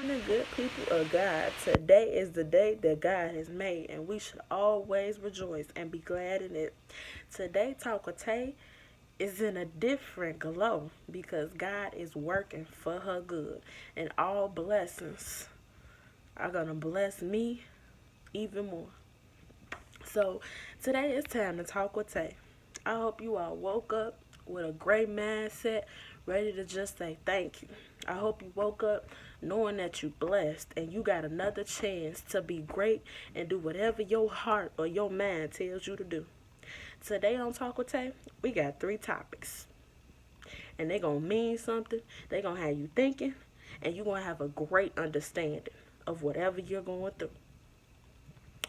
morning, good people of God. Today is the day that God has made, and we should always rejoice and be glad in it. Today, Talk with Tay is in a different glow because God is working for her good, and all blessings are going to bless me even more. So, today is time to talk with Tay. I hope you all woke up with a great mindset, ready to just say thank you. I hope you woke up knowing that you're blessed and you got another chance to be great and do whatever your heart or your mind tells you to do. Today on Talk with Tay, we got 3 topics. And they're going to mean something. They're going to have you thinking. And you're going to have a great understanding of whatever you're going through.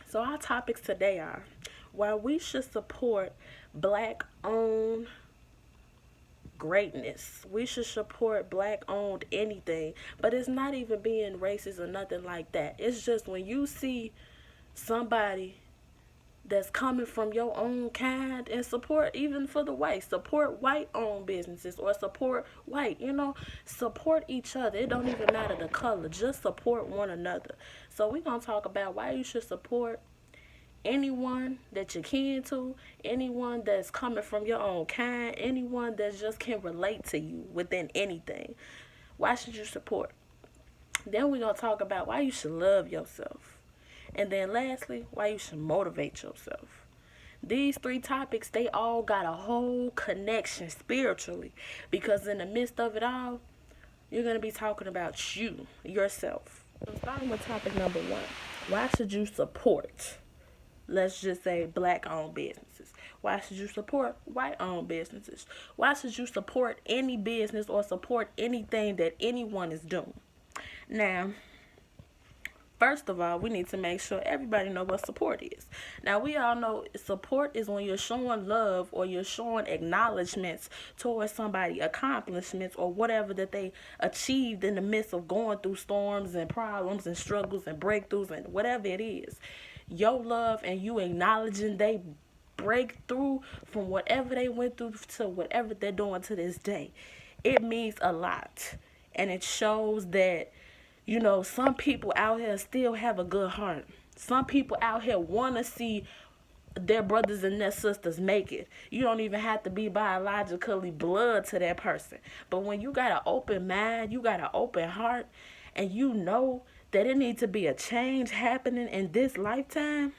So our topics today are why we should support black owned greatness. We should support black owned anything. But it's not even being racist or nothing like that. It's just when you see somebody that's coming from your own kind and support, even for the white, support white owned businesses or support white, support each other. It don't even matter the color, just support one another. So we're going to talk about why you should support anyone that you can to, anyone that's coming from your own kind, anyone that just can relate to you within anything. Why should you support? Then we're going to talk about why you should love yourself. And then lastly, why you should motivate yourself. These 3 topics, they all got a whole connection spiritually. Because in the midst of it all, you're going to be talking about you, yourself. So starting with topic number 1. Why should you support, let's just say, black-owned businesses? Why should you support white-owned businesses? Why should you support any business or support anything that anyone is doing? Now, first of all, we need to make sure everybody know what support is. Now, we all know support is when you're showing love or you're showing acknowledgments towards somebody's accomplishments or whatever that they achieved in the midst of going through storms and problems and struggles and breakthroughs and whatever it is. Your love and you acknowledging they break through from whatever they went through to whatever they're doing to this day. It means a lot. And it shows that some people out here still have a good heart. Some people out here want to see their brothers and their sisters make it. You don't even have to be biologically blood to that person. But when you got an open mind, you got an open heart, and you know that it needs to be a change happening in this lifetime,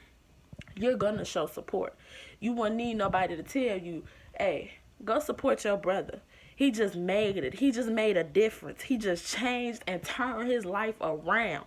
you're going to show support. You won't need nobody to tell you, hey, go support your brother. He just made it. He just made a difference. He just changed and turned his life around.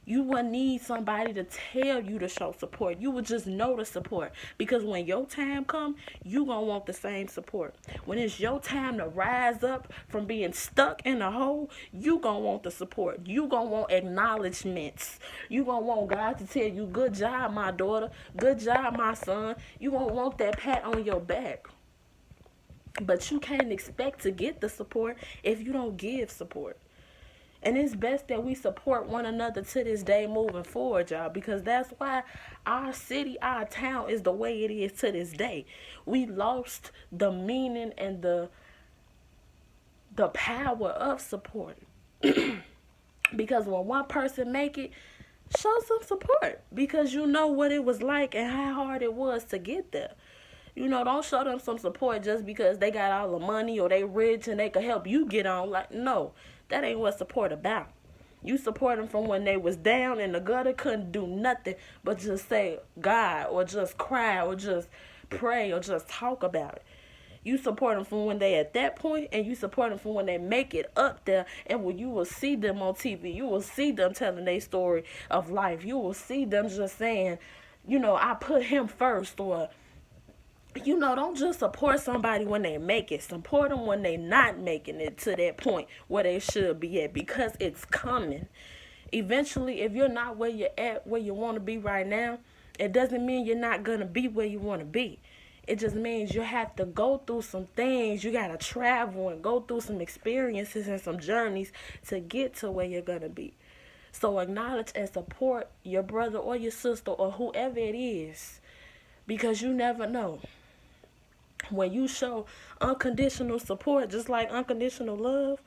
You wouldn't need somebody to tell you to show support. You would just know the support. Because when your time comes, you going to want the same support. When it's your time to rise up from being stuck in a hole, you going to want the support. You going to want acknowledgments. You going to want God to tell you, good job, my daughter. Good job, my son. You going to want that pat on your back. But you can't expect to get the support if you don't give support. And it's best that we support one another to this day moving forward, y'all. Because that's why our city, our town is the way it is to this day. We lost the meaning and the power of support. Because when one person make it, show some support. Because you know what it was like and how hard it was to get there. Don't show them some support just because they got all the money or they rich and they can help you get on. Like, no, that ain't what support about. You support them from when they was down in the gutter, couldn't do nothing but just say God or just cry or just pray or just talk about it. You support them from when they at that point, and you support them from when they make it up there, and when you will see them on TV, you will see them telling their story of life. You will see them just saying, I put him first, or don't just support somebody when they make it. Support them when they not making it to that point where they should be at, because it's coming. Eventually, if you're not where you're at, where you want to be right now, it doesn't mean you're not going to be where you want to be. It just means you have to go through some things. You got to travel and go through some experiences and some journeys to get to where you're going to be. So acknowledge and support your brother or your sister or whoever it is, because you never know. When you show unconditional support, just like unconditional love,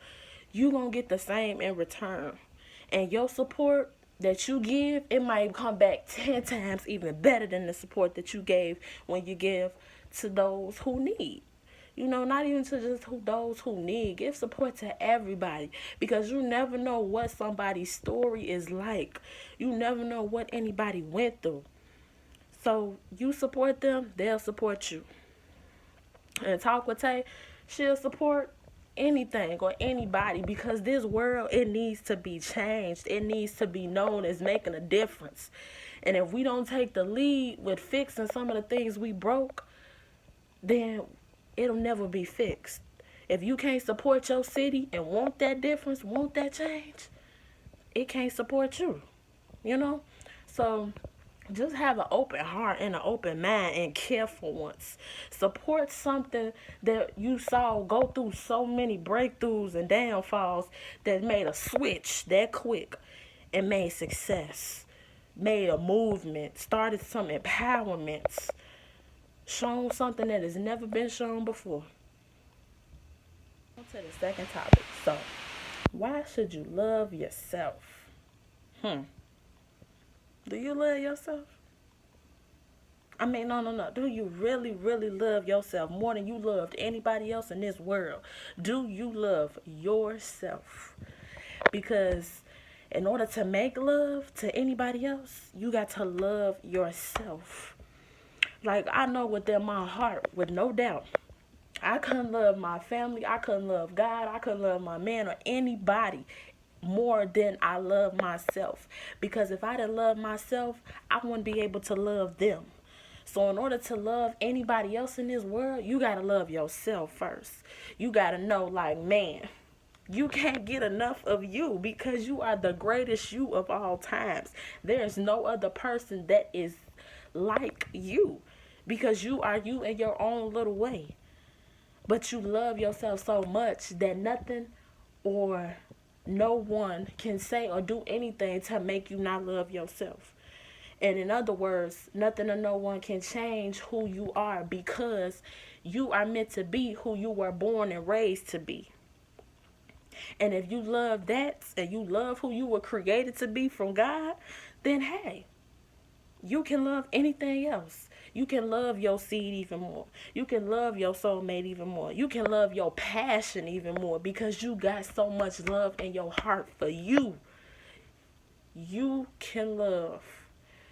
you going to get the same in return. And your support that you give, it might come back 10 times even better than the support that you gave when you give to those who need. You know, not even to just those who need. Give support to everybody, because you never know what somebody's story is like. You never know what anybody went through. So you support them, they'll support you. And Talk with Tay, she'll support anything or anybody, because this world, it needs to be changed. It needs to be known as making a difference. And if we don't take the lead with fixing some of the things we broke, then it'll never be fixed. If you can't support your city and want that difference, want that change, it can't support you, you know? So just have an open heart and an open mind and care for once. Support something that you saw go through so many breakthroughs and downfalls, that made a switch that quick and made success, made a movement, started some empowerments, shown something that has never been shown before. On to the second topic. So, why should you love yourself? Do you love yourself? I mean, no. Do you really, really love yourself more than you loved anybody else in this world? Do you love yourself? Because in order to make love to anybody else, you got to love yourself. Like, I know within my heart, with no doubt, I couldn't love my family, I couldn't love God, I couldn't love my man or anybody more than I love myself. Because if I didn't love myself, I wouldn't be able to love them. So in order to love anybody else in this world, you got to love yourself first. You got to know, like, man, you can't get enough of you, because you are the greatest you of all times. There is no other person that is like you, because you are you in your own little way. But you love yourself so much that nothing or no one can say or do anything to make you not love yourself. And in other words, nothing or no one can change who you are, because you are meant to be who you were born and raised to be. And if you love that and you love who you were created to be from God, then hey, you can love anything else. You can love your seed even more. You can love your soulmate even more. You can love your passion even more, because you got so much love in your heart for you. You can love.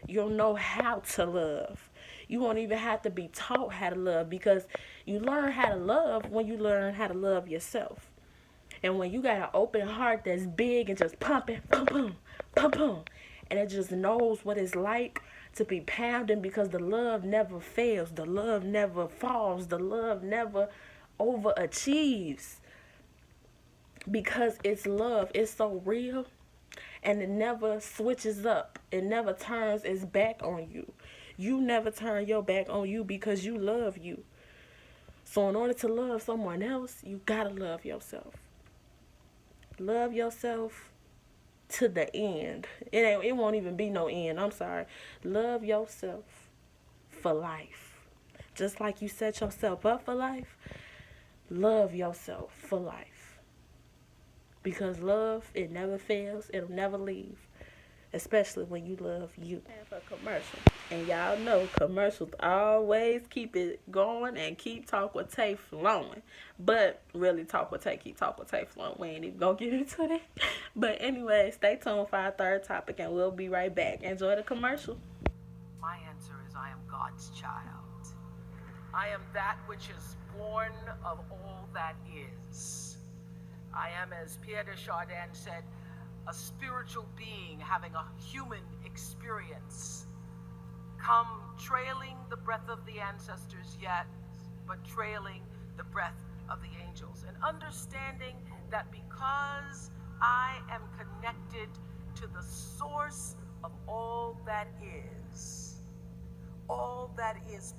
You'll know how to love. You won't even have to be taught how to love, because you learn how to love when you learn how to love yourself. And when you got an open heart that's big and just pumping, pum pum, pum pum, and it just knows what it's like to be pounding, because the love never fails, the love never falls, the love never overachieves, because it's love. It's so real, and it never switches up. It never turns its back on you. You never turn your back on you, because you love you. So in order to love someone else, you gotta love yourself. Love yourself to the end. It won't even be no end. I'm sorry. Love yourself for life. Just like you set yourself up for life, love yourself for life. Because love, it never fails. It'll never leave. Especially when you love you. And for commercial. And y'all know commercials always keep it going and keep Talk with Tay flowing. But really, Talk with Tay, keep Talk with Tay flowing. We ain't even gonna get into that. But anyway, stay tuned for our third topic, and we'll be right back. Enjoy the commercial. My answer is, I am God's child. I am that which is born of all that is. I am, as Pierre de Chardin said, a spiritual being having a human experience. Come trailing the breath of the ancestors yet, but trailing the breath of the angels. And understanding that because I am connected to the source of all that is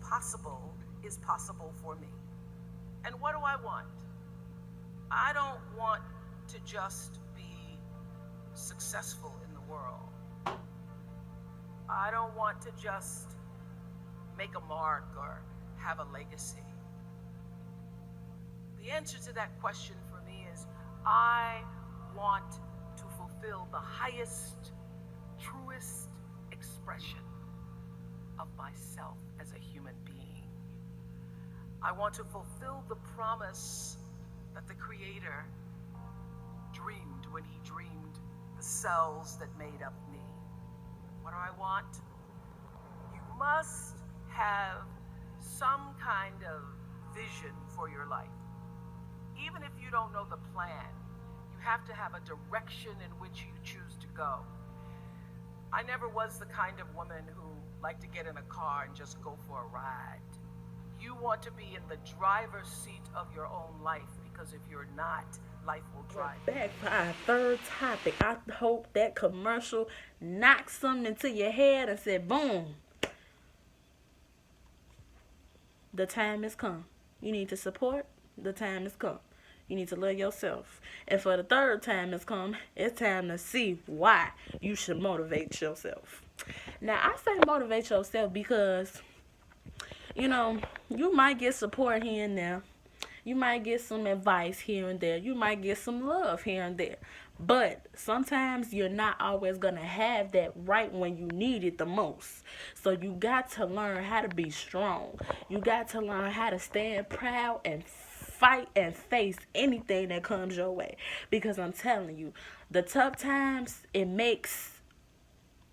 possible for me. And what do I want? I don't want to just be successful in the world. I don't want to just make a mark or have a legacy. The answer to that question for me is, I want to fulfill fulfill the highest, truest expression of myself as a human being. I want to fulfill the promise that the Creator dreamed when he dreamed the cells that made up me. What do I want? You must have some kind of vision for your life. Even if you don't know the plan, you have to have a direction in which you choose to go. I never was the kind of woman who liked to get in a car and just go for a ride. You want to be in the driver's seat of your own life, because if you're not, life will drive you. Back for our third topic. I hope that commercial knocked something into your head and said, boom, the time has come. You need to support. The time has come. You need to love yourself. And for the third time has come, it's time to see why you should motivate yourself. Now, I say motivate yourself because, you might get support here and there. You might get some advice here and there. You might get some love here and there. But sometimes you're not always going to have that right when you need it the most. So you got to learn how to be strong. You got to learn how to stand proud and fight and face anything that comes your way. Because I'm telling you, the tough times, it makes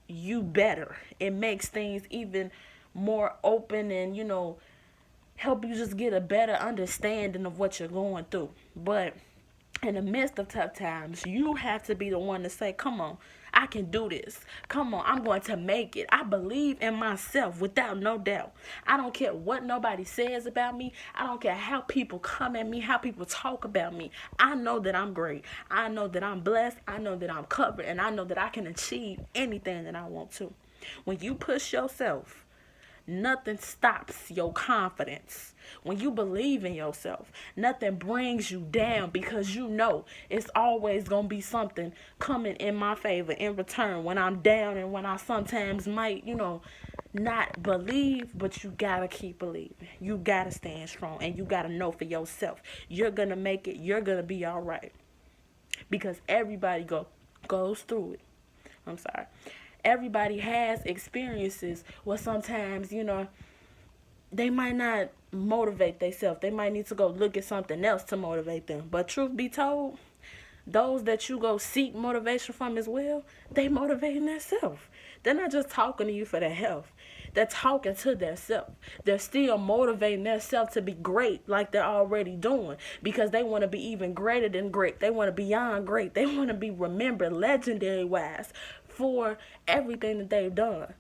you better. It makes things even more open and, help you just get a better understanding of what you're going through. But in the midst of tough times, you have to be the one to say, come on, I can do this. Come on, I'm going to make it. I believe in myself without no doubt. I don't care what nobody says about me. I don't care how people come at me, how people talk about me. I know that I'm great. I know that I'm blessed. I know that I'm covered. And I know that I can achieve anything that I want to. When you push yourself, nothing stops your confidence. When you believe in yourself, nothing brings you down, because you know it's always going to be something coming in my favor in return when I'm down and when I sometimes might, not believe. But you got to keep believing. You got to stand strong, and you got to know for yourself. You're going to make it. You're going to be all right, because everybody goes through it. I'm sorry. Everybody has experiences where sometimes, they might not motivate themselves. They might need to go look at something else to motivate them. But truth be told, those that you go seek motivation from as well, they motivating themselves. They're not just talking to you for their health. They're talking to themselves. They're still motivating themselves to be great like they're already doing, because they want to be even greater than great. They want to be beyond great. They want to be remembered legendary-wise for everything that they've done.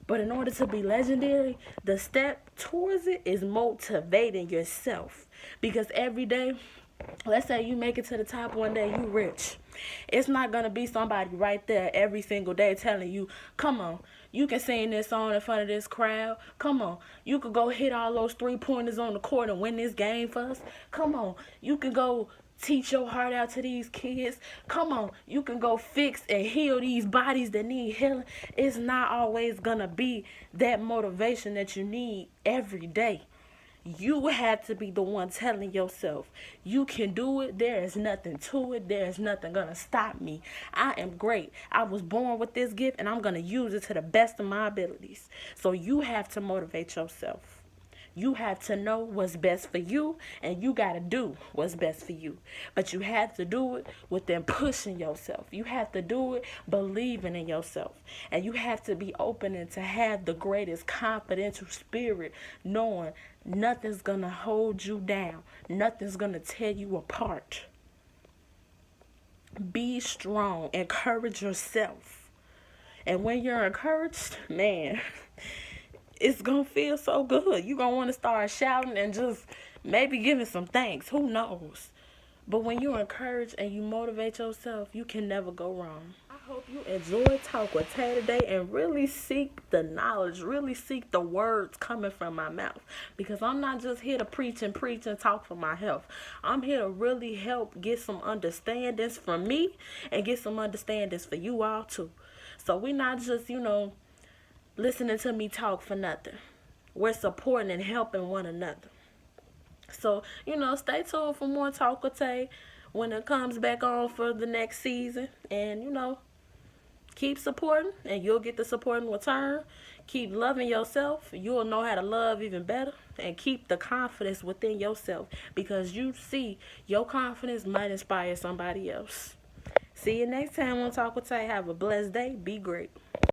But in order to be legendary, the step towards it is motivating yourself. Because every day, let's say you make it to the top one day, you rich. It's not going to be somebody right there every single day telling you, come on, you can sing this song in front of this crowd. Come on, you could go hit all those 3-pointers on the court and win this game for us. Come on, you can go teach your heart out to these kids. Come on, you can go fix and heal these bodies that need healing. It's not always going to be that motivation that you need every day. You have to be the one telling yourself, you can do it. There is nothing to it. There is nothing going to stop me. I am great. I was born with this gift, and I'm going to use it to the best of my abilities. So you have to motivate yourself. You have to know what's best for you, and you got to do what's best for you. But you have to do it within pushing yourself. You have to do it believing in yourself. And you have to be open and to have the greatest confidential spirit, knowing nothing's going to hold you down. Nothing's going to tear you apart. Be strong. Encourage yourself. And when you're encouraged, man, it's going to feel so good. You're going to want to start shouting and just maybe giving some thanks. Who knows? But when you encourage and you motivate yourself, you can never go wrong. I hope you enjoyed Talk with Tay today and really seek the knowledge, really seek the words coming from my mouth. Because I'm not just here to preach and talk for my health. I'm here to really help get some understandings from me and get some understandings for you all too. So we're not just, listening to me talk for nothing. We're supporting and helping one another. So, stay tuned for more Talk with Tay. when it comes back on for the next season. And, keep supporting and you'll get the support in return. Keep loving yourself. You'll know how to love even better. And keep the confidence within yourself, because you see your confidence might inspire somebody else. See you next time on Talk with Tay. Have a blessed day. Be great.